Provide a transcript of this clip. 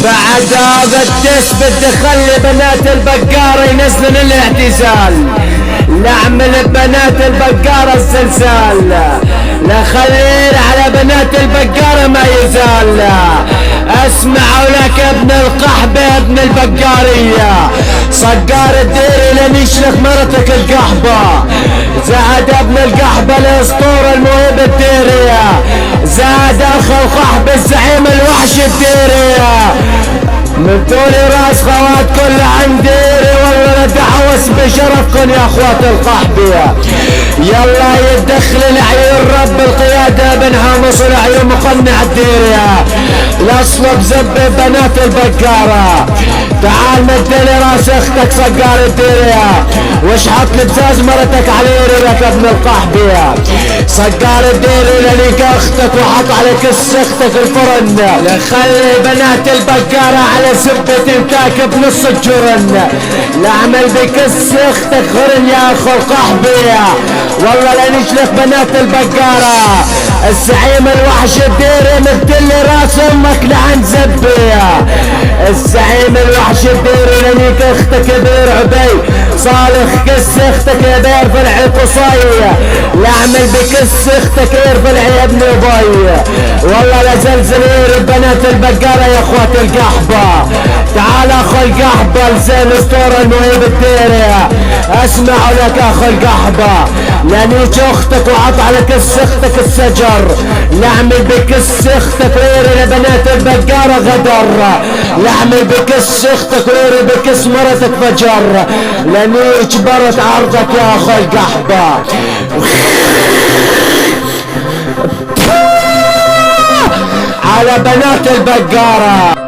بعد هذا الدس بدي خلي بنات البقارة ينزلن الاعتزال، نعمل بنات البقارة الزلزال، لا خليل على بنات البقارة ما يزال. اسمعوا لك ابن القحبة ابن البقارية، صقار الديري لن يشلك مرتك القحبة، زاد ابن القحبة الاسطورة الموهبة الديرية، زاد اخو القحبة الزعيم الوحش الديرية، من طول راس خوات كل عنديري، والله دعوس بشرفكن يا اخوات القحبية. يلا يدخل العيون رب القيادة بن حامص العيون مقنع الديرية، الاصلب زب بنات البقارة، تعال مدلي راس اختك صقار الديرية، واشحط لبزاز مرتك على لك ابن القحبية، صقار الديري لليك اختك وحط على كس اختك الفرن، خلي بنات البقارة على سبة انتاك بنص الجرن، لاعمل بكس اختك غرن يا اخو القحبية، والله لا نشلك بنات البقارة، الزعيم الوحش الديري مدلي راس امك لعن زبية، الزعيم الوحش الديري لنيك اختك بير عبي، صالح كس اختك يا بير في العقصية، لاعمل بكس اختك يرفع يا ابن ابي، والله لا زلزلير بنات البقارة يا اخوات القحبة، تعال اخو القحبة لزين اسطورة الموهبة الديرية، اسمعوا لك اخو القحبة، لانيك اختك وعط على كس اختك السجر، نعمل بكس اختك ويري لبنات البقارة غدر، نعمل بكس اختك ويري بكس مرتك فجر، لانيك برت عرضك يا اخو القحبة. على بنات البقارة.